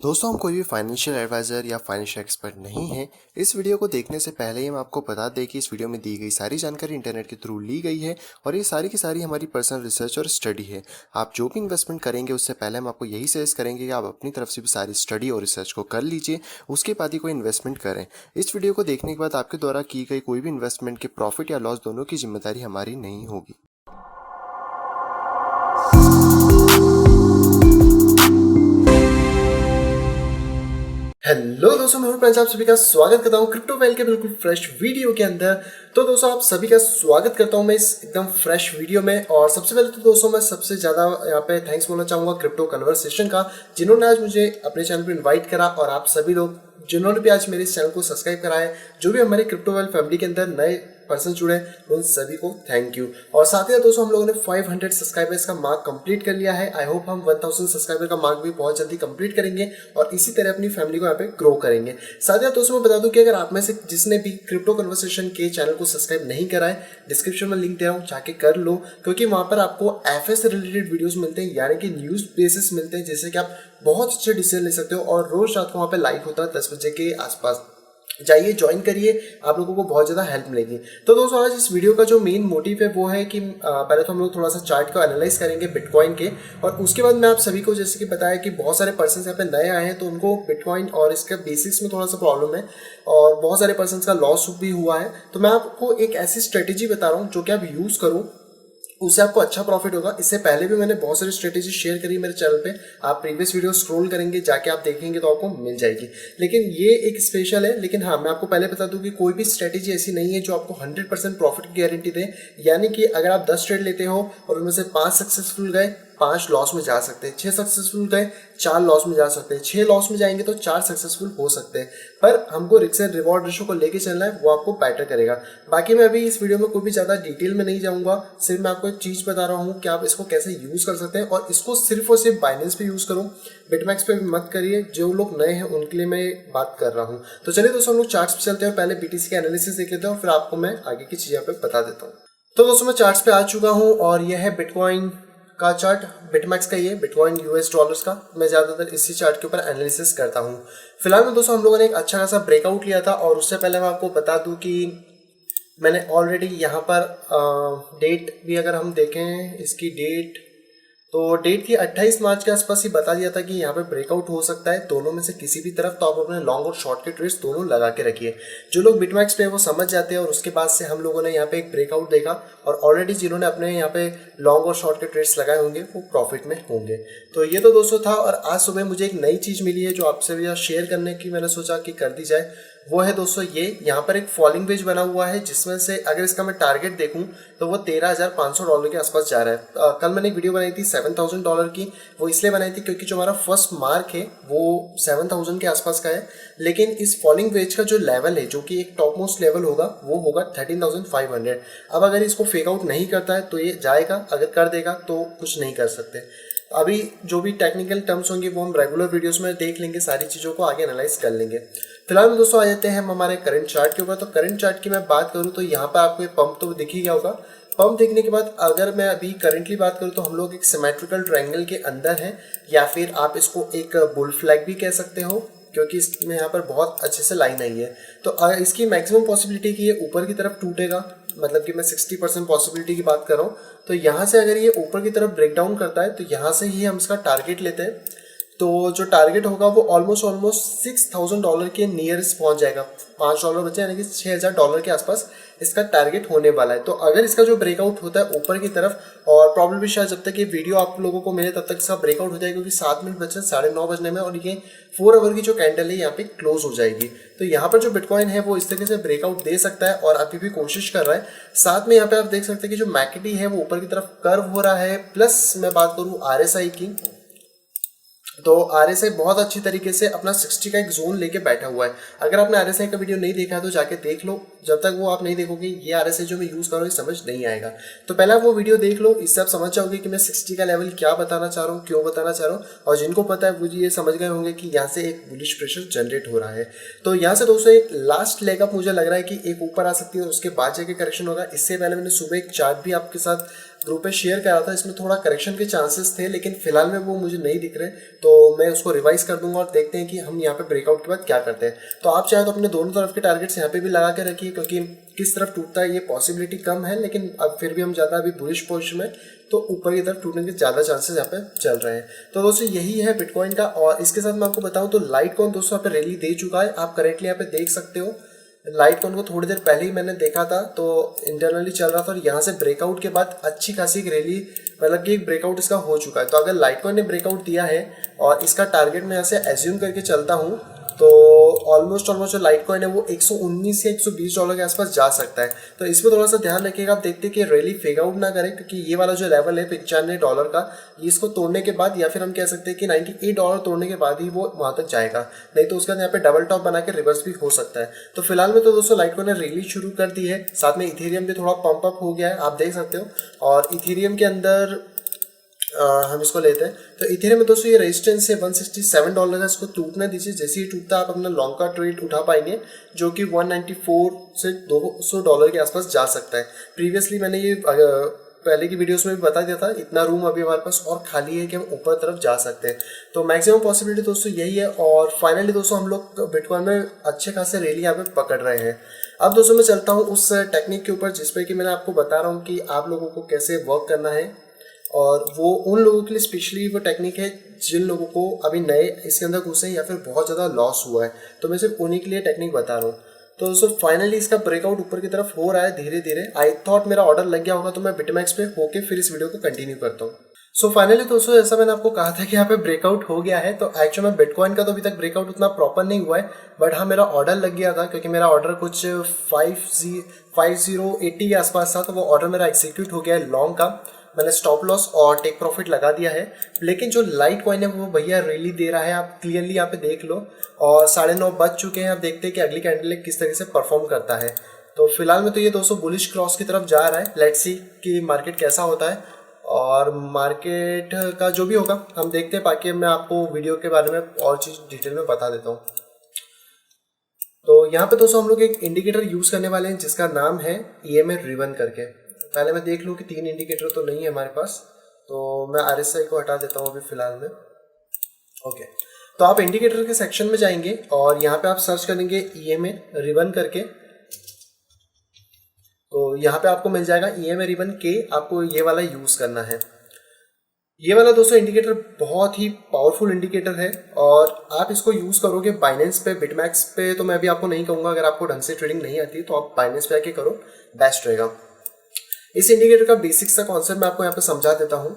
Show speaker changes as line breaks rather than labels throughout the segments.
दोस्तों, हम कोई भी फाइनेंशियल एडवाइज़र या फाइनेंशियल एक्सपर्ट नहीं हैं। इस वीडियो को देखने से पहले ही हम आपको बता दें कि इस वीडियो में दी गई सारी जानकारी इंटरनेट के थ्रू ली गई है और ये सारी की सारी हमारी पर्सनल रिसर्च और स्टडी है। आप जो भी इन्वेस्टमेंट करेंगे उससे पहले हम आपको यही सजेस्ट करेंगे कि आप अपनी तरफ से भी सारी स्टडी और रिसर्च को कर लीजिए, उसके बाद ही कोई इन्वेस्टमेंट करें। इस वीडियो को देखने के बाद आपके द्वारा की गई कोई भी इन्वेस्टमेंट के प्रॉफिट या लॉस दोनों की जिम्मेदारी हमारी नहीं होगी। हेलो दोस्तों, मैं हूं प्रिंस, आप सभी का स्वागत करता हूं क्रिप्टो वेल के बिल्कुल फ्रेश वीडियो के अंदर। तो दोस्तों, आप सभी का स्वागत करता हूं मैं इस एकदम फ्रेश वीडियो में। और सबसे पहले तो दोस्तों, मैं सबसे ज़्यादा यहाँ पे थैंक्स बोलना चाहूँगा क्रिप्टो कन्वर्सेशन का, जिन्होंने आज मुझे अपने चैनल पर इन्वाइट करा, और आप सभी लोग जिन्होंने भी आज मेरे इस चैनल को सब्सक्राइब करा है, जो भी हमारे क्रिप्टो वेल फैमिली के अंदर नए पर्सन जुड़े, उन सभी को थैंक यू। और साथ ही दोस्तों, हम लोगों ने 500 सब्सक्राइबर्स का मार्क कंप्लीट कर लिया है। आई होप हम 1000 सब्सक्राइबर का मार्क भी बहुत जल्दी कंप्लीट करेंगे और इसी तरह अपनी फैमिली को यहाँ पे ग्रो करेंगे। साथ ही दोस्तों, मैं बता दूं कि अगर आप में से जिसने भी क्रिप्टो कन्वर्सेशन के चैनल को सब्सक्राइब नहीं करा है, डिस्क्रिप्शन में लिंक दे रहा हूँ, जाके कर लो, क्योंकि वहाँ पर आपको एफए से रिलेटेड वीडियोज मिलते हैं, यानी कि न्यूज बेसिस मिलते हैं, जिससे कि आप बहुत अच्छे डिसीजन ले सकते हो। और रोज रात को वहाँ पे लाइव होता है 10 बजे के आसपास, जाइए ज्वाइन करिए, आप लोगों को बहुत ज़्यादा हेल्प मिलेगी। तो दोस्तों, आज इस वीडियो का जो मेन मोटिव है वो है कि पहले तो हम लोग थोड़ा सा चार्ट को एनालाइज करेंगे बिटकॉइन के, और उसके बाद मैं आप सभी को जैसे कि बताया कि बहुत सारे पर्सन यहाँ पे नए आए हैं, तो उनको बिटकॉइन और इसके बेसिक्स में थोड़ा सा प्रॉब्लम है और बहुत सारे पर्सन का लॉस भी हुआ है। तो मैं आपको एक ऐसी स्ट्रेटेजी बता रहा हूँ जो कि आप यूज़ करो, उससे आपको अच्छा प्रॉफिट होगा। इससे पहले भी मैंने बहुत सारी स्ट्रेटेजी शेयर करी मेरे चैनल पे, आप प्रीवियस वीडियो स्क्रॉल करेंगे, जाके आप देखेंगे तो आपको मिल जाएगी। लेकिन ये एक स्पेशल है। लेकिन हाँ, मैं आपको पहले बता दूं कि कोई भी स्ट्रेटेजी ऐसी नहीं है जो आपको 100% प्रॉफिट की गारंटी दे। यानी कि अगर आप 10 ट्रेड लेते हो और उनमें से 5 सक्सेसफुल गए, 5 लॉस में जा सकते हैं, 6 सक्सेसफुल गए, 4 लॉस में जा सकते हैं, 6 लॉस में जाएंगे तो 4 सक्सेसफुल हो सकते हैं। पर हमको रिस्क एंड रिवॉर्ड रेशो को लेके चलना है, वो आपको बेटर करेगा। बाकी मैं अभी इस वीडियो में कोई भी ज़्यादा डिटेल में नहीं जाऊँगा, सिर्फ मैं आपको एक चीज़ बता रहा हूँ कि आप इसको कैसे यूज़ कर सकते हैं, और इसको सिर्फ और सिर्फ बाइनेंस पे यूज़ करो, बिटमैक्स पे भी मत करिए। जो लोग नए हैं उनके लिए मैं बात कर रहा हूँ। तो चलिए दोस्तों, हम लोग चार्ट्स पे चलते हैं और पहले बीटीसी का एनालिसिस देख लेते हैं, और फिर आपको मैं आगे की चीज़ें पे बता देता हूँ। तो दोस्तों, मैं चार्ट्स पे आ चुका हूँ और यह है बिटकॉइन का चार्ट, बिटमैक्स का, ये बिटकॉइन यूएस डॉलर्स का। मैं ज़्यादातर इसी चार्ट के ऊपर एनालिसिस करता हूँ। फिलहाल में दोस्तों, हम लोगों ने एक अच्छा खासा ब्रेकआउट लिया था, और उससे पहले मैं आपको बता दूँ कि मैंने ऑलरेडी यहाँ पर डेट भी अगर हम देखें, इसकी डेट तो डेट थी 28 मार्च के आसपास ही बता दिया था कि यहाँ पे ब्रेकआउट हो सकता है दोनों में से किसी भी तरफ। तो आप अपने लॉन्ग और शॉर्ट के ट्रेड्स दोनों लगा के रखिए। जो लोग बिटमैक्स पे वो समझ जाते हैं, और उसके बाद से हम लोगों ने यहाँ पे एक ब्रेकआउट देखा, और ऑलरेडी जिन्होंने अपने यहाँ पे लॉन्ग और शॉर्ट के ट्रेड्स लगाए होंगे वो प्रॉफिट में होंगे। तो ये तो दोस्तों था। और आज सुबह मुझे एक नई चीज़ मिली है जो आपसे भी शेयर करने की मैंने सोचा कि कर दी जाए। वो है दोस्तों, ये यहाँ पर एक फॉलिंग वेज बना हुआ है, जिसमें से अगर इसका मैं टारगेट देखूं तो वो $13,500 के आसपास जा रहा है। कल मैंने एक वीडियो बनाई थी $7,000 की। वो इसलिए बनाई थी क्योंकि जो हमारा फर्स्ट मार्क है वो 7,000 के आसपास का है। लेकिन इस फॉलिंग वेज का जो लेवल है, जो कि एक टॉप मोस्ट लेवल होगा, वो होगा 13,500। अब अगर इसको फेक आउट नहीं करता है तो ये जाएगा, अगर कर देगा तो कुछ नहीं कर सकते। अभी जो भी टेक्निकल टर्म्स होंगे वो हम रेगुलर वीडियोस में देख लेंगे, सारी चीज़ों को आगे एनालाइज कर लेंगे। फिलहाल में दोस्तों आ जाते हैं हम हमारे करंट चार्ट के ऊपर। तो करंट चार्ट की मैं बात करूं तो यहाँ पर आपको एक पंप तो दिख ही गया होगा। पंप देखने के बाद अगर मैं अभी करंटली बात करूं तो हम लोग एक सिमेट्रिकल ट्रायंगल के अंदर हैं, या फिर आप इसको एक बुल फ्लैग भी कह सकते हो, क्योंकि इसमें यहाँ पर बहुत अच्छे से लाइन आई है। तो इसकी मैक्सिमम पॉसिबिलिटी की ये ऊपर की तरफ टूटेगा, मतलब कि मैं 60% पॉसिबिलिटी की बात कर रहा हूँ। तो यहाँ से अगर ये ऊपर की तरफ ब्रेक डाउन करता है तो यहाँ से ही हम इसका टारगेट लेते हैं। तो जो टारगेट होगा वो ऑलमोस्ट $6,000 के नियरेस्ट पहुंच जाएगा। $5 बचे, यानी कि $6,000 के आसपास इसका टारगेट होने वाला है। तो अगर इसका जो ब्रेकआउट होता है ऊपर की तरफ, और प्रॉब्लम शायद जब तक ये वीडियो आप लोगों को मिले तब तक इसका ब्रेकआउट हो जाएगा, क्योंकि 7 मिनट बचे 9:30 बजने में, और ये 4 आवर की जो कैंडल है यहाँ पे क्लोज हो जाएगी। तो यहाँ पर जो बिटकॉइन है वो इस तरीके से ब्रेकआउट दे सकता है, और अभी भी कोशिश कर रहा है। साथ में यहाँ पे आप देख सकते हैं कि जो मैकडी है वो ऊपर की तरफ कर्व हो रहा है। प्लस मैं बात करूँ RSI की, तो RSI बहुत अच्छी तरीके से अपना 60 का एक जोन लेके बैठा हुआ है। अगर आपने RSI का वीडियो नहीं देखा है तो जाके देख लो। जब तक वो आप नहीं देखोगे, ये RSI जो मैं यूज़ कर रहा हूँ ये समझ नहीं आएगा। तो पहला वो वीडियो देख लो, इससे आप समझ जाओगे कि मैं 60 का लेवल क्या बताना चाह रहा हूँ, क्यों बताना चाह रहा हूँ। और जिनको पता है वो ये समझ गए होंगे कि यहाँ से एक बुलिश प्रेशर जनरेट हो रहा है। तो यहाँ से दोस्तों एक लास्ट लेग अप मुझे लग रहा है कि एक ऊपर आ सकती है, उसके बाद जाके करेक्शन होगा। इससे पहले मैंने सुबह एक चार्ट भी आपके साथ ग्रुप पे शेयर करा था, इसमें थोड़ा करेक्शन के चांसेस थे, लेकिन फिलहाल में वो मुझे नहीं दिख रहे, तो मैं उसको रिवाइज कर दूंगा और देखते हैं कि हम यहाँ पे ब्रेकआउट के बाद क्या करते हैं। तो आप चाहे तो अपने दोनों तरफ के टारगेट्स यहाँ पे भी लगा के रखिए, क्योंकि किस तरफ टूटता है ये पॉसिबिलिटी कम है, लेकिन अब फिर भी हम ज़्यादा अभी बुलिश पोजीशन में, तो ऊपर की तरफ टूटने के ज़्यादा चांसेस यहाँ पे चल रहे हैं। तो दोस्तों यही है बिटकॉइन का। और इसके साथ मैं आपको बताऊं तो लाइटकॉइन दोस्तों यहाँ पे रैली दे चुका है, आप करेंटली यहाँ पे देख सकते हो। लाइटकॉइन को थोड़ी देर पहले ही मैंने देखा था, तो इंटरनली चल रहा था और यहाँ से ब्रेकआउट के बाद अच्छी खासी एक रैली, मतलब कि एक ब्रेकआउट इसका हो चुका है। तो अगर लाइटकॉइन ने ब्रेकआउट दिया है और इसका टारगेट मैं यहाँ से एज्यूम करके चलता हूँ, तो ऑलमोस्ट जो लाइटकॉइन है वो 119 या 120 डॉलर के आसपास जा सकता है। तो इसमें थोड़ा सा ध्यान रखिएगा, आप देखते हैं कि रैली फेक आउट ना करे, क्योंकि ये वाला जो लेवल है 95 डॉलर का, इसको तोड़ने के बाद, या फिर हम कह सकते हैं कि 98 डॉलर तोड़ने के बाद ही वो वहाँ तक जाएगा, नहीं तो उसके बाद यहाँ पे डबल टॉप बना के रिवर्स भी हो सकता है। तो फिलहाल में तो दोस्तों लाइटकॉइन ने रैली शुरू कर दी है, साथ में इथेरियम भी थोड़ा पंप अप हो गया है, आप देख सकते हो। और इथेरियम के अंदर हम इसको लेते हैं, तो इथेरियम में दोस्तों ये रेजिस्टेंस है 167 डॉलर है, इसको टूटने दीजिए, जैसे ही टूटता है आप अपना लॉन्ग का ट्रेड उठा पाएंगे, जो कि 194 से 200 डॉलर के आसपास जा सकता है। प्रीवियसली मैंने ये पहले की वीडियोस में भी बता दिया था, इतना रूम अभी हमारे पास और खाली है कि हम ऊपर तरफ जा सकते हैं। तो मैक्सिमम पॉसिबिलिटी दोस्तों यही है। और फाइनली दोस्तों हम लोग बिटकॉइन में अच्छे खासे रैली यहाँ पे पकड़ रहे हैं। अब दोस्तों मैं चलता हूँ उस टेक्निक के ऊपर जिसपे कि मैंने आपको बता रहा हूँ कि आप लोगों को कैसे वर्क करना है, और वो उन लोगों के लिए स्पेशली वो टेक्निक है जिन लोगों को अभी नए इसके अंदर घुसे या फिर बहुत ज़्यादा लॉस हुआ है, तो मैं सिर्फ उन्हीं के लिए टेक्निक बता रहा हूँ। तो दोस्तों फाइनली इसका ब्रेकआउट ऊपर की तरफ हो रहा है धीरे धीरे। आई थॉट मेरा ऑर्डर लग गया होगा, तो मैं बिटमैक्स पे होके फिर इस वीडियो को कंटिन्यू करता हूँ। सो फाइनली दोस्तों जैसा मैंने आपको कहा था कि यहाँ पे ब्रेकआउट हो गया है, तो एक्चुअली में बिटकॉइन का तो अभी तक ब्रेकआउट उतना प्रॉपर नहीं हुआ है, बट हाँ मेरा ऑर्डर लग गया था, क्योंकि मेरा ऑर्डर कुछ 5080 के आसपास था, तो वो ऑर्डर मेरा एग्जीक्यूट हो गया है लॉन्ग का। मैंने स्टॉप लॉस और टेक प्रॉफिट लगा दिया है। लेकिन जो लाइट कॉइन है वो भैया रैली दे रहा है, आप क्लियरली यहाँ पे देख लो, और 9:30 बज चुके हैं। आप देखते हैं कि अगली कैंडल किस तरह से परफॉर्म करता है। तो फिलहाल में तो ये 200 बुलिश क्रॉस की तरफ जा रहा है। लेट्स सी कि मार्केट कैसा होता है, और मार्केट का जो भी होगा हम देखते हैं। बाकी मैं आपको वीडियो के बारे में और चीज़ डिटेल में बता देता हूँ। तो यहाँ पे दोस्तों हम लोग एक इंडिकेटर यूज़ करने वाले हैं जिसका नाम है EMA रिबन करके। पहले मैं देख लूँ कि 3 इंडिकेटर तो नहीं है हमारे पास, तो मैं RSI को हटा देता हूँ अभी फ़िलहाल में। ओके, तो आप इंडिकेटर के सेक्शन में जाएंगे और यहाँ पे आप सर्च करेंगे EMA रिबन करके, तो यहाँ पे आपको मिल जाएगा EMA रिबन के। आपको ये वाला यूज़ करना है। ये वाला दोस्तों इंडिकेटर बहुत ही पावरफुल इंडिकेटर है, और आप इसको यूज़ करोगे बाइनेंस पे, बिटमैक्स पे तो मैं भी आपको नहीं कहूँगा। अगर आपको ढंग से ट्रेडिंग नहीं आती तो आप बाइनेंस पे आके करो, बेस्ट रहेगा। इस इंडिकेटर का बेसिक्स का कॉन्सेप्ट मैं आपको यहाँ पे समझा देता हूँ।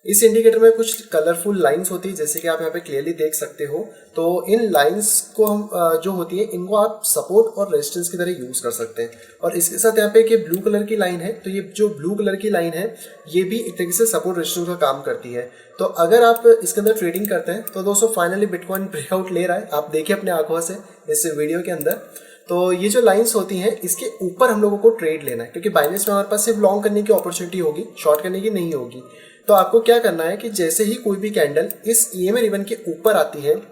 इस इंडिकेटर में कुछ कलरफुल लाइंस होती है, जैसे कि आप यहाँ पे क्लियरली देख सकते हो। तो इन लाइंस को हम जो होती है इनको आप सपोर्ट और रेजिस्टेंस की तरह यूज़ कर सकते हैं। और इसके साथ यहाँ पे एक ब्लू कलर की लाइन है, तो ये जो ब्लू कलर की लाइन है ये भी एक तरीके से सपोर्ट रेजिस्टेंस का काम करती है। तो अगर आप इसके अंदर ट्रेडिंग करते हैं तो दोस्तों फाइनली बिटकॉइन ब्रेकआउट ले रहा है, आप देखिए अपने आंखों से इस वीडियो के अंदर। तो ये जो लाइंस होती हैं इसके ऊपर हम लोगों को ट्रेड लेना है, क्योंकि बाइनेंस में हमारे पास सिर्फ लॉन्ग करने की अपॉर्चुनिटी होगी, शॉर्ट करने की नहीं होगी। तो आपको क्या करना है कि जैसे ही कोई भी कैंडल इस EMA रिबन के ऊपर आती है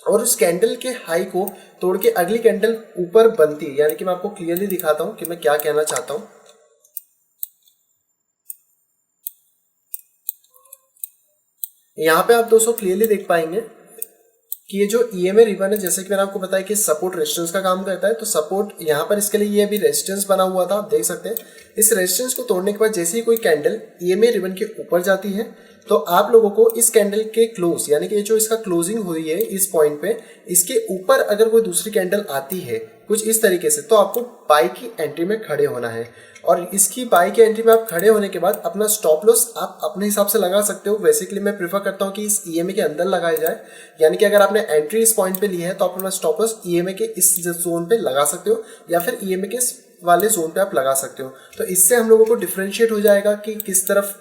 और उस कैंडल के हाई को तोड़ के अगली कैंडल ऊपर बनती है, यानी कि मैं आपको क्लियरली दिखाता हूं कि मैं क्या कहना चाहता हूं। यहां पे आप दोस्तों क्लियरली देख पाएंगे कि ये जो EMA रिबन है, जैसे कि मैंने आपको बताया कि सपोर्ट रेजिस्टेंस का काम करता है। तो सपोर्ट यहाँ पर इसके लिए ये अभी रेजिस्टेंस बना हुआ था, आप देख सकते हैं। इस रेजिस्टेंस को तोड़ने के बाद जैसे ही कोई कैंडल EMA रिबन के ऊपर जाती है, तो आप लोगों को इस कैंडल के क्लोज, यानी कि जो इसका क्लोजिंग हुई है इस पॉइंट पे, इसके ऊपर अगर कोई दूसरी कैंडल आती है कुछ इस तरीके से, तो आपको बाई की एंट्री में खड़े होना है। और इसकी बाई की एंट्री में आप खड़े होने के बाद अपना स्टॉप लॉस आप अपने हिसाब से लगा सकते हो। बेसिकली मैं प्रीफर करता हूँ कि इस EMA के अंदर लगाया जाए, यानी कि अगर आपने एंट्री इस पॉइंट पे ली है तो आप अपना स्टॉप लॉस EMA के इस जोन पे लगा सकते हो, या फिर EMA के वाले जोन पे आप लगा सकते हो। तो इससे हम लोगों को डिफ्रेंशिएट हो जाएगा कि किस तरफ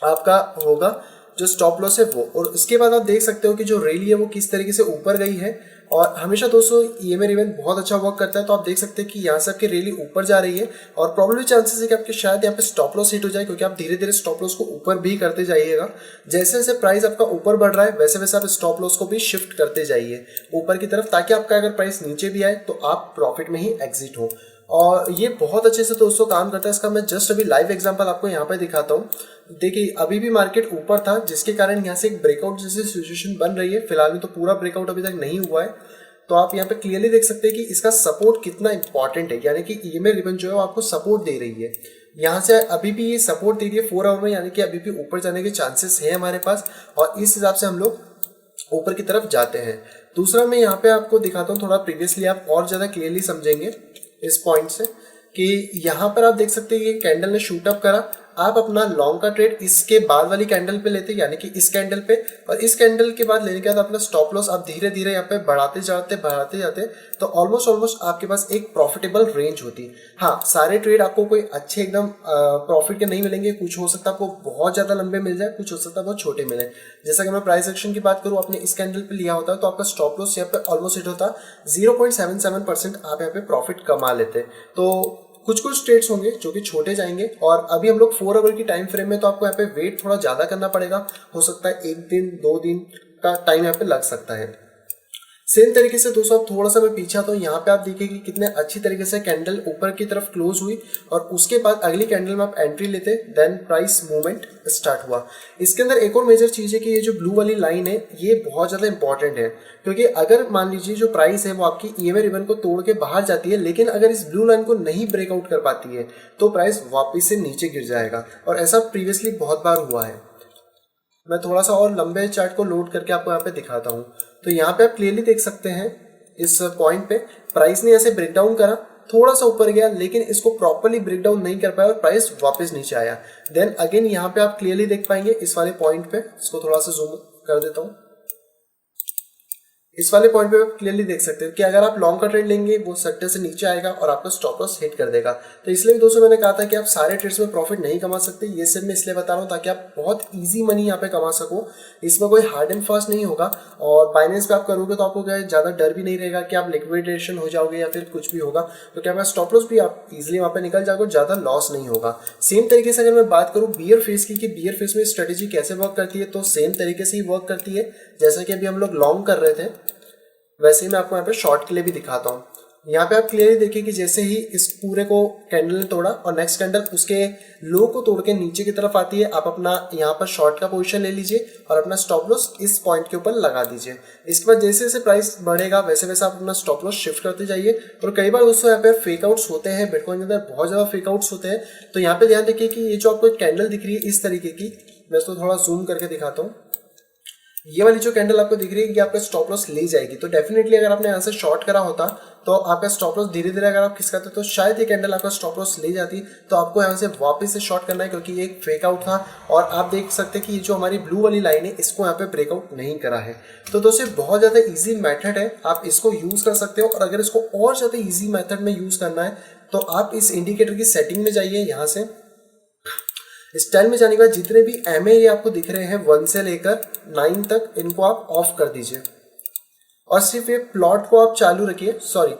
आपका होगा जो स्टॉप लॉस है वो। और इसके बाद आप देख सकते हो कि जो रैली है वो किस तरीके से ऊपर गई है। और हमेशा दोस्तों EMA रिबन बहुत अच्छा वर्क करता है। तो आप देख सकते हैं कि यहाँ से आपकी रैली ऊपर जा रही है, और प्रॉब्लम चांसेस है कि आपके शायद यहाँ पे स्टॉप लॉस हिट हो जाए, क्योंकि आप धीरे धीरे स्टॉप लॉस को ऊपर भी करते जाइएगा। जैसे जैसे प्राइस आपका ऊपर बढ़ रहा है वैसे वैसे आप स्टॉप लॉस को भी शिफ्ट करते जाइए ऊपर की तरफ, ताकि आपका अगर प्राइस नीचे भी आए तो आप प्रॉफिट में ही एग्जिट हो। और ये बहुत अच्छे से दोस्तों काम करता है। इसका मैं जस्ट अभी लाइव एग्जांपल आपको यहाँ पे दिखाता हूँ। देखिए अभी भी मार्केट ऊपर था, जिसके कारण यहाँ से एक ब्रेकआउट जैसी सिचुएशन बन रही है। फिलहाल में तो पूरा ब्रेकआउट अभी तक नहीं हुआ है। तो आप यहाँ पे क्लियरली देख सकते हैं कि इसका सपोर्ट कितना इंपॉर्टेंट है, यानी कि ईएमए रिबन जो है वो आपको सपोर्ट दे रही है। यहाँ से अभी भी ये सपोर्ट दे रही है 4 आवर में, यानी कि अभी भी ऊपर जाने के चांसेस है हमारे पास, और इस हिसाब से हम लोग ऊपर की तरफ जाते हैं। दूसरा मैं यहाँ पे आपको दिखाता हूँ थोड़ा प्रीवियसली, आप और ज़्यादा क्लियरली समझेंगे इस पॉइंट से कि यहाँ पर आप देख सकते हैं ये कैंडल ने शूट अप करा। आप अपना लॉन्ग का ट्रेड इसके बाद वाली कैंडल पे लेते, यानी कि इस कैंडल पे, और इस कैंडल के बाद लेने के बाद अपना स्टॉप लॉस आप धीरे धीरे यहाँ पे बढ़ाते जाते तो ऑलमोस्ट आपके पास एक प्रॉफिटेबल रेंज होती। हाँ, सारे ट्रेड आपको कोई अच्छे एकदम प्रॉफिट के नहीं मिलेंगे। कुछ हो सकता है आपको बहुत ज़्यादा लंबे मिल जाए, कुछ हो सकता है बहुत छोटे मिले। जैसा कि मैं प्राइस एक्शन की बात करूँ, आपने इस कैंडल पे लिया होता है तो आपका स्टॉप लॉस यहाँ पे ऑलमोस्ट हिट होता 0.77% आप यहाँ पे प्रॉफिट कमा लेते। तो कुछ ट्रेड्स होंगे जो कि छोटे जाएंगे, और अभी हम लोग 4 आवर की टाइम फ्रेम में, तो आपको यहाँ पे वेट थोड़ा ज़्यादा करना पड़ेगा। हो सकता है 1 दिन 2 दिन का टाइम यहाँ पे लग सकता है। सेम तरीके से दोस्तों आप थोड़ा सा मैं पीछे आता हूँ, यहाँ पे आप देखिए कि कितने अच्छी तरीके से कैंडल ऊपर की तरफ क्लोज हुई, और उसके बाद अगली कैंडल में आप एंट्री लेते, देन प्राइस मूवमेंट स्टार्ट हुआ। इसके अंदर एक और मेजर चीज़ है कि ये जो ब्लू वाली लाइन है ये बहुत ज़्यादा इंपॉर्टेंट है, क्योंकि अगर मान लीजिए जो प्राइस है वो आपकी ईएमए रिबन को तोड़ के बाहर जाती है, लेकिन अगर इस ब्लू लाइन को नहीं ब्रेकआउट कर पाती है तो प्राइस वापस से नीचे गिर जाएगा, और ऐसा प्रीवियसली बहुत बार हुआ है। मैं थोड़ा सा और लंबे चार्ट को लोड करके आपको यहाँ पे दिखाता हूँ। तो यहाँ पे आप क्लियरली देख सकते हैं इस पॉइंट पे प्राइस ने ऐसे ब्रेक डाउन करा, थोड़ा सा ऊपर गया, लेकिन इसको प्रॉपर्ली ब्रेक डाउन नहीं कर पाया और प्राइस वापस नीचे आया। देन अगेन यहाँ पे आप क्लियरली देख पाएंगे इस वाले पॉइंट पे, इसको थोड़ा सा जूम कर देता हूँ। इस वाले पॉइंट पे आप क्लियरली देख सकते हैं कि अगर आप लॉन्ग का ट्रेड लेंगे वो सट्टे से नीचे आएगा और आपका स्टॉप लॉस हिट कर देगा। तो इसलिए भी दोस्तों मैंने कहा था कि आप सारे ट्रेड्स में प्रॉफिट नहीं कमा सकते। ये सिर्फ मैं इसलिए बता रहा हूँ ताकि आप बहुत इजी मनी यहाँ पे कमा सको। इसमें कोई हार्ड एंड फास्ट नहीं होगा, और बाइनेंस पे आप करोगे तो आपको क्या ज़्यादा डर भी नहीं रहेगा कि आप लिक्विडेशन हो जाओगे या फिर कुछ भी होगा, तो क्या स्टॉप लॉस भी आप इजिली वहाँ पे निकल जाओगे, ज़्यादा लॉस नहीं होगा। सेम तरीके से अगर मैं बात करूँ बियर फेस की, कि बियर फेस में स्ट्रेटेजी कैसे वर्क करती है, तो सेम तरीके से ही वर्क करती है। जैसा कि अभी हम लोग लॉन्ग कर रहे थे, वैसे ही मैं आपको यहाँ पे शॉर्ट के लिए भी दिखाता हूँ। यहाँ पे आप क्लियरली देखिए कि जैसे ही इस पूरे को कैंडल ने तोड़ा और नेक्स्ट कैंडल उसके लो को तोड़ के नीचे की तरफ आती है, आप अपना यहाँ पर शॉर्ट का पोजीशन ले लीजिए और अपना स्टॉप लॉस इस पॉइंट के ऊपर लगा दीजिए। इसके बाद जैसे जैसे प्राइस बढ़ेगा वैसे वैसे आप अपना स्टॉप लॉस शिफ्ट करते जाइए। और कई बार दोस्तों यहाँ पे फेकआउट्स होते हैं, बिटकॉइन के अंदर बहुत ज़्यादा फेकआउट्स होते हैं। तो यहाँ पे ध्यान रखिए कि ये जो आपको एक कैंडल दिख रही है इस तरीके की, मैं इसको थोड़ा जूम करके दिखाता हूँ। ये वाली जो कैंडल आपको दिख रही है ये आपका स्टॉप लॉस ले जाएगी। तो डेफिनेटली अगर आपने यहाँ से शॉर्ट करा होता तो आपका स्टॉप लॉस धीरे धीरे अगर आप खिसकाते तो शायद ये कैंडल आपका स्टॉप लॉस ले जाती। तो आपको यहाँ से वापस से शॉर्ट करना है, क्योंकि ये एक फेक आउट था। और आप देख सकते हैं कि ये जो हमारी ब्लू वाली लाइन है इसको यहाँ पे ब्रेकआउट नहीं करा है। तो दोस्तों बहुत ज़्यादा ईजी मेथड है, आप इसको यूज़ कर सकते हो। और अगर इसको और ज़्यादा ईजी मेथड में यूज़ करना है तो आप इस इंडिकेटर की सेटिंग में जाइए। यहाँ से स्टाइल में जाने के बाद जितने भी एमए ये आपको दिख रहे हैं 1 से लेकर 9 तक, इनको आप ऑफ कर दीजिए और सिर्फ ये प्लॉट को आप चालू रखिए, सॉरी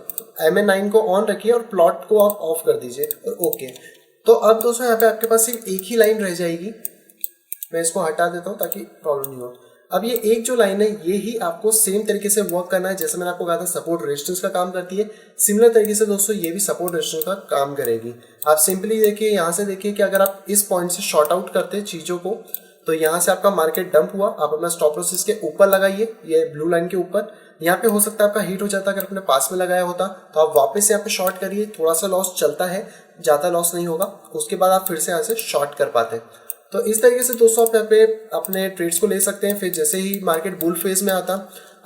एमए 9 को ऑन रखिए और प्लॉट को आप ऑफ कर दीजिए और ओके। तो अब दोस्तों यहाँ पे आपके पास सिर्फ एक ही लाइन रह जाएगी। मैं इसको हटा देता हूँ ताकि प्रॉब्लम नहीं हो। अब ये एक जो लाइन है ये ही आपको सेम तरीके से वर्क करना है। जैसे मैंने आपको कहा था सपोर्ट रेजिस्टेंस का काम करती है, सिमिलर तरीके से दोस्तों ये भी सपोर्ट रेजिस्टेंस का काम करेगी। आप सिंपली देखिए, यहाँ से देखिए कि अगर आप इस पॉइंट से शॉर्ट आउट करते हैं चीज़ों को तो यहाँ से आपका मार्केट डंप हुआ, आप अपना स्टॉप लॉस इसके ऊपर लगाइए, ये ब्लू लाइन के ऊपर। यहाँ पे हो सकता है आपका हिट हो जाता अगर अपने पास में लगाया होता, तो आप वापस यहाँ पे शॉर्ट करिए, थोड़ा सा लॉस चलता है, ज़्यादा लॉस नहीं होगा, उसके बाद आप फिर से यहाँ से शॉर्ट कर पाते हैं। तो इस तरीके से दोस्तों आप यहाँ पे अपने ट्रेड्स को ले सकते हैं। फिर जैसे ही मार्केट बुल फेज में आता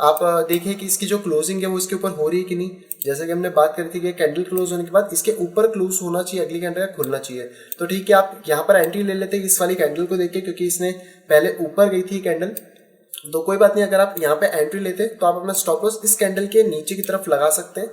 आप देखिए कि इसकी जो क्लोजिंग है वो इसके ऊपर हो रही है कि नहीं। जैसे कि हमने बात करी थी कि कैंडल क्लोज होने के बाद इसके ऊपर क्लोज होना चाहिए, अगली कैंडल का खुलना चाहिए। तो ठीक है, आप यहाँ पर एंट्री ले लेते हैं इस वाली कैंडल को देखिए, क्योंकि इसने पहले ऊपर गई थी कैंडल, तो कोई बात नहीं। अगर आप यहाँ पे एंट्री लेते तो आप अपना स्टॉप लॉस इस कैंडल के नीचे की तरफ लगा सकते हैं,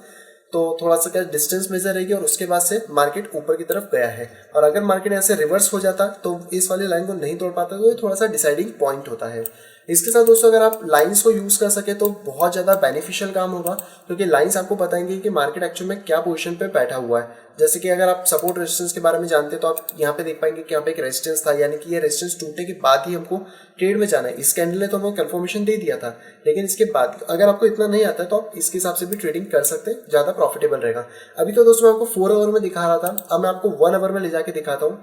तो थोड़ा सा क्या डिस्टेंस मेजर रहेगी और उसके बाद से मार्केट ऊपर की तरफ गया है। और अगर मार्केट यहाँ से रिवर्स हो जाता तो इस वाली लाइन को नहीं तोड़ पाता, तो ये थोड़ा सा डिसाइडिंग पॉइंट होता है। इसके साथ दोस्तों अगर आप लाइंस को यूज़ कर सके तो बहुत ज़्यादा बेनिफिशियल काम होगा, क्योंकि लाइंस आपको बताएंगे कि मार्केट एक्चुअल में क्या पोजीशन पे बैठा हुआ है। जैसे कि अगर आप सपोर्ट रेजिस्टेंस के बारे में जानते हैं तो आप यहाँ पे देख पाएंगे कि यहाँ पे एक रेजिस्टेंस था, यानी कि ये रेजिस्टेंस टूटने के बाद ही हमको ट्रेड में जाना है। इस कैंडल ने तो हमें कंफर्मेशन दे दिया था, लेकिन इसके बाद अगर आपको इतना नहीं आता है तो आप इसके हिसाब से भी ट्रेडिंग कर सकते हैं, ज़्यादा प्रॉफिटेबल रहेगा। अभी तो दोस्तों मैं आपको 4 आवर में दिखा रहा था, अब मैं आपको 1 आवर में ले जाके दिखाता हूँ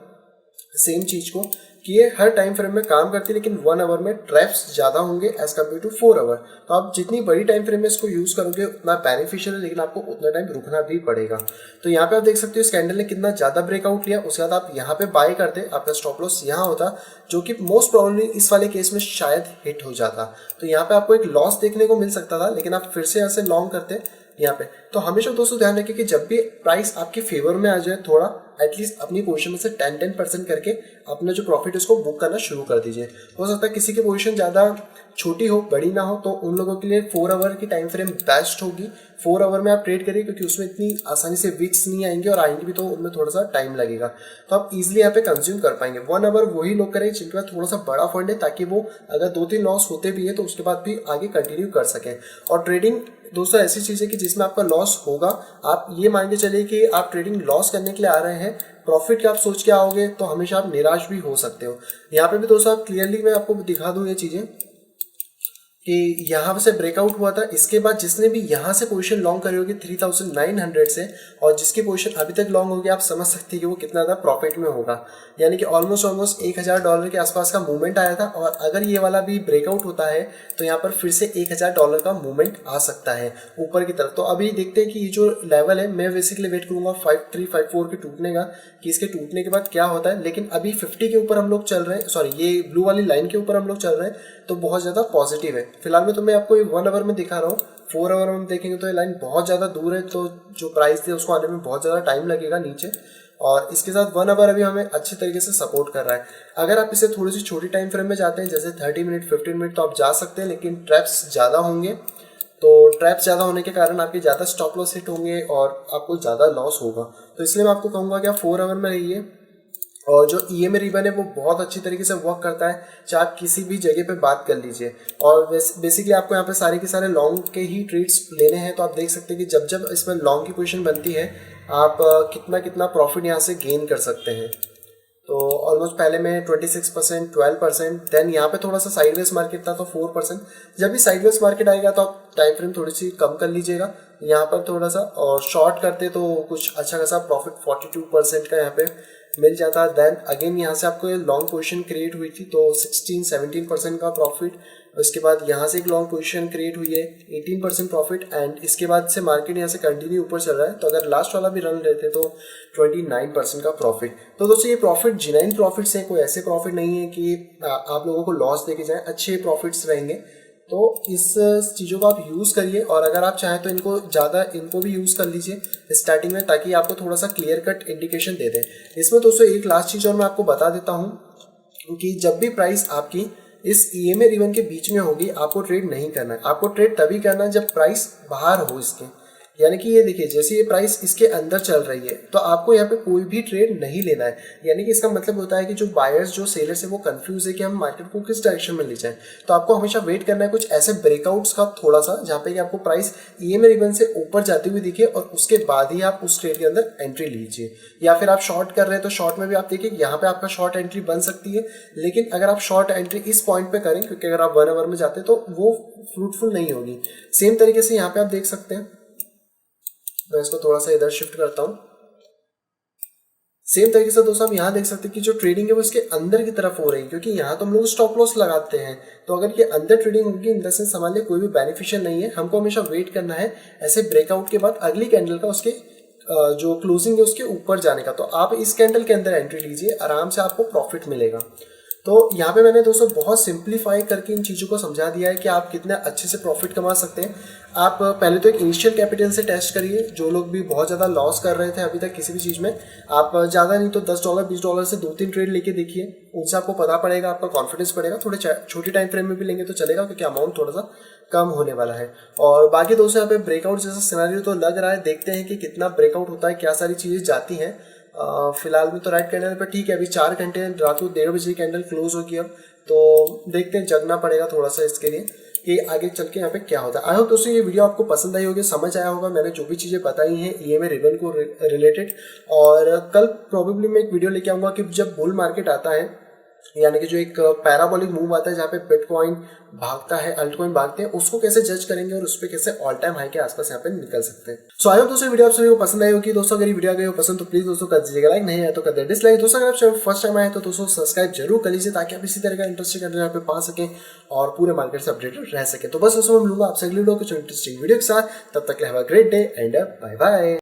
सेम चीज को, कि ये हर टाइम फ्रेम में काम करती है, लेकिन 1 आवर में ट्रैप्स ज्यादा होंगे एज कम्पेयर टू 4 आवर। तो आप जितनी बड़ी टाइम फ्रेम में इसको यूज करोगे उतना बेनिफिशियल है, लेकिन आपको उतना टाइम रुकना भी पड़ेगा। तो यहाँ पे आप देख सकते हो इस कैंडल ने कितना ज्यादा ब्रेकआउट लिया, उसके बाद आप यहाँ पे बाय करते, आपका स्टॉप लॉस यहाँ होता, जो कि मोस्ट प्रॉब्लली इस वाले केस में शायद हिट हो जाता। तो यहाँ पे आपको एक लॉस देखने को मिल सकता था, लेकिन आप फिर से ऐसे लॉन्ग करते यहाँ पे। तो हमेशा दोस्तों ध्यान रखिए कि जब भी प्राइस आपके फेवर में आ जाए, थोड़ा एटलीस्ट अपनी पोजीशन में से 10% करके अपना जो प्रॉफिट उसको बुक करना शुरू कर दीजिए। हो सकता है किसी की पोजीशन ज़्यादा छोटी हो, बड़ी ना हो, तो उन लोगों के लिए 4 आवर की टाइम फ्रेम बेस्ट होगी। 4 आवर में आप ट्रेड करिए, क्योंकि उसमें इतनी आसानी से विक्स नहीं आएंगे, और आएंगे भी तो उनमें थोड़ा सा टाइम लगेगा, तो आप इजीली यहाँ पे कंज्यूम कर पाएंगे। 1 आवर वही लोग करें जिनके पास थोड़ा सा बड़ा फंड है, ताकि वो अगर 2-3 लॉस होते भी है तो उसके बाद भी आगे कंटिन्यू कर सकें। और ट्रेडिंग दोस्तों ऐसी चीज़ है कि जिसमें आपका लॉस होगा, आप ये मान के चलिए कि आप ट्रेडिंग लॉस करने के लिए आ रहे हैं, प्रॉफिट का आप सोच के आओगे तो हमेशा आप निराश भी हो सकते हो। यहाँ पे भी दोस्तों आप क्लियरली मैं आपको दिखा दूँ ये चीज़ें कि यहाँ से ब्रेकआउट हुआ था, इसके बाद जिसने भी यहाँ से पोजीशन लॉन्ग करी होगी 3900 से, और जिसकी पोजीशन अभी तक लॉन्ग होगी, आप समझ सकते हैं कि वो कितना ज़्यादा प्रॉफिट में होगा। यानी कि ऑलमोस्ट $1000 के आसपास का मूवमेंट आया था, और अगर ये वाला भी ब्रेकआउट होता है तो यहाँ पर फिर से $1000 का मूवमेंट आ सकता है ऊपर की तरफ। तो अभी देखते हैं कि ये जो लेवल है, मैं बेसिकली वेट करूँगा 5354 के टूटने का, कि इसके टूटने के बाद क्या होता है। लेकिन अभी 50 के ऊपर हम लोग चल रहे हैं, सॉरी ये ब्लू वाली लाइन के ऊपर हम लोग चल रहे हैं, तो बहुत ज़्यादा पॉजिटिव है। फिलहाल में तो मैं आपको 1 आवर में दिखा रहा हूँ, 4 आवर में देखेंगे तो ये लाइन बहुत ज़्यादा दूर है, तो जो प्राइस थे उसको आने में बहुत ज़्यादा टाइम लगेगा नीचे। और इसके साथ 1 आवर अभी हमें अच्छे तरीके से सपोर्ट कर रहा है। अगर आप इसे थोड़ी सी छोटी टाइम फ्रेम में जाते हैं, जैसे 30 मिनट 15 मिनट, तो आप जा सकते हैं, लेकिन ट्रैप्स ज़्यादा होंगे। तो ट्रैप्स ज़्यादा होने के कारण आपके ज़्यादा स्टॉप लॉस हिट होंगे और आपको ज़्यादा लॉस होगा। तो इसलिए मैं आपको कहूँगा कि आप 4 आवर में रहिए। और जो EMA रिबन है वो बहुत अच्छी तरीके से वर्क करता है, चाहे आप किसी भी जगह पे बात कर लीजिए। और बेसिकली आपको यहाँ पे सारे के सारे लॉन्ग के ही ट्रेड्स लेने हैं, तो आप देख सकते हैं कि जब जब इसमें लॉन्ग की पोजीशन बनती है, आप कितना कितना प्रॉफिट यहाँ से गेन कर सकते हैं। तो ऑलमोस्ट पहले में 26%, 12%, देन यहाँ पे थोड़ा सा साइडवेज मार्केट था तो 4%। जब भी साइडवेज मार्केट आएगा तो आप टाइम फ्रेम थोड़ी सी कम कर लीजिएगा यहाँ पर थोड़ा सा, और शॉर्ट करते तो कुछ अच्छा खासा प्रॉफिट 42% का यहाँ पे मिल जाता। देन अगेन यहाँ से आपको लॉन्ग पोजीशन क्रिएट हुई थी तो 16-17% का प्रॉफिट। उसके बाद यहाँ से एक लॉन्ग पोजीशन क्रिएट हुई है 18% प्रॉफिट, एंड इसके बाद से मार्केट यहाँ से कंटिन्यू ऊपर चल रहा है। तो अगर लास्ट वाला भी रन लेते तो 29% का प्रॉफिट। तो दोस्तों ये प्रॉफिट जिनाइन प्रॉफिट्स हैं, कोई ऐसे प्रॉफिट नहीं है कि आप लोगों को लॉस देके जाएं, अच्छे प्रॉफिट्स रहेंगे। तो इस चीज़ों को आप यूज़ करिए, और अगर आप चाहें तो इनको भी यूज़ कर लीजिए स्टार्टिंग में, ताकि आपको थोड़ा सा क्लियर कट इंडिकेशन दे दें। इसमें दोस्तों एक लास्ट चीज़ और मैं आपको बता देता हूँ कि जब भी प्राइस आपकी इस EMA रिबन के बीच में होगी, आपको ट्रेड नहीं करना है। आपको ट्रेड तभी करना है जब प्राइस बाहर हो इसके, यानी कि ये देखिए जैसे ये प्राइस इसके अंदर चल रही है, तो आपको यहाँ पे कोई भी ट्रेड नहीं लेना है। यानी कि इसका मतलब होता है कि जो बायर्स जो सेलर्स है वो कंफ्यूज है कि हम मार्केट को किस डायरेक्शन में ले जाएं। तो आपको हमेशा वेट करना है कुछ ऐसे ब्रेकआउट्स का थोड़ा सा, जहाँ पे कि आपको प्राइस EMA रिबन से ऊपर जाती हुई दिखे, और उसके बाद ही आप उस ट्रेड के अंदर एंट्री लीजिए। या फिर आप शॉर्ट कर रहे हैं तो शॉर्ट में भी आप देखिए यहाँ पे आपका शॉर्ट एंट्री बन सकती है, लेकिन अगर आप शॉर्ट एंट्री इस पॉइंट पे करें, क्योंकि अगर आप 1 आवर में जाते हैं तो वो फ्रूटफुल नहीं होगी। सेम तरीके से यहाँ पे आप देख सकते हैं, मैं इसको थोड़ा सा इधर शिफ्ट करता हूँ। सेम तरीके से दोस्तों आप यहाँ देख सकते हैं कि जो ट्रेडिंग है वो इसके अंदर की तरफ हो रही है, क्योंकि यहाँ तो हम लोग स्टॉप लॉस लगाते हैं। तो अगर ये अंदर ट्रेडिंग होगी, इन द सेंस हमारे लिए कोई भी बेनिफिशियल नहीं है। हमको हमेशा वेट करना है ऐसे ब्रेकआउट के बाद अगली कैंडल का उसके जो क्लोजिंग है उसके ऊपर जाने का। तो आप इस कैंडल के अंदर एंट्री लीजिए, आराम से आपको प्रॉफिट मिलेगा। तो यहाँ पे मैंने दोस्तों बहुत सिंप्लीफाई करके इन चीज़ों को समझा दिया है कि आप कितने अच्छे से प्रॉफिट कमा सकते हैं। आप पहले तो एक इनिशियल कैपिटल से टेस्ट करिए। जो लोग भी बहुत ज़्यादा लॉस कर रहे थे अभी तक किसी भी चीज़ में, आप ज़्यादा नहीं तो $10 $20 से 2-3 ट्रेड लेके देखिए, उनसे आपको पता पड़ेगा, आपका कॉन्फिडेंस बढ़ेगा। थोड़े छोटी टाइम फ्रेम में भी लेंगे तो चलेगा, क्योंकि अमाउंट थोड़ा सा कम होने वाला है। और बाकी दोस्तों यहाँ पे ब्रेकआउट जैसा सिनेरियो तो लग रहा है, देखते हैं कि कितना ब्रेकआउट होता है, क्या सारी चीज़ें जाती हैं। फिलहाल में तो राइट कैंडल पर ठीक है, अभी 4 घंटे, रात को 1:30 बजे कैंडल क्लोज होगी अब, तो देखते हैं, जगना पड़ेगा थोड़ा सा इसके लिए कि आगे चल के यहाँ पे क्या होता है। आई होप दोस्तों ये वीडियो आपको पसंद आई होगी, समझ आया होगा मैंने जो भी चीज़ें बताई हैं ईएमए रिबन को रिलेटेड। और कल प्रॉबेबली मैं एक वीडियो लेके आऊँगा कि जब बुल मार्केट आता है, यानी कि जो एक पैराबोलिक मूव आता है जहाँ पे बिटकॉइन भागता है, अल्टकॉइन भागते हैं, उसको कैसे जज करेंगे और उस पर कैसे ऑल टाइम हाई के आसपास यहाँ पे निकल सकते हैं। सो आई होप दोस्तों वीडियो आप सभी को पसंद आई होगी। दोस्तों अगर ये वीडियो आ गई हो पसंद तो प्लीज दोस्तों कर दीजिएगा लाइक, नहीं है तो कर दे डिसलाइक। दोस्तों अगर आप फर्स्ट टाइम आए तो दोस्तों सब्सक्राइब जरूर कर लीजिए ताकि आप इसी तरह का इंटरेस्टिंग कंटेंट यहाँ पे पा सकें और पूरे मार्केट से अपडेटेड रह सके। तो बस दोस्तों मैं मिलूंगा आपसे अगली वीडियो कुछ इंटरेस्टिंग वीडियो के साथ, तब तक have a great day and bye bye.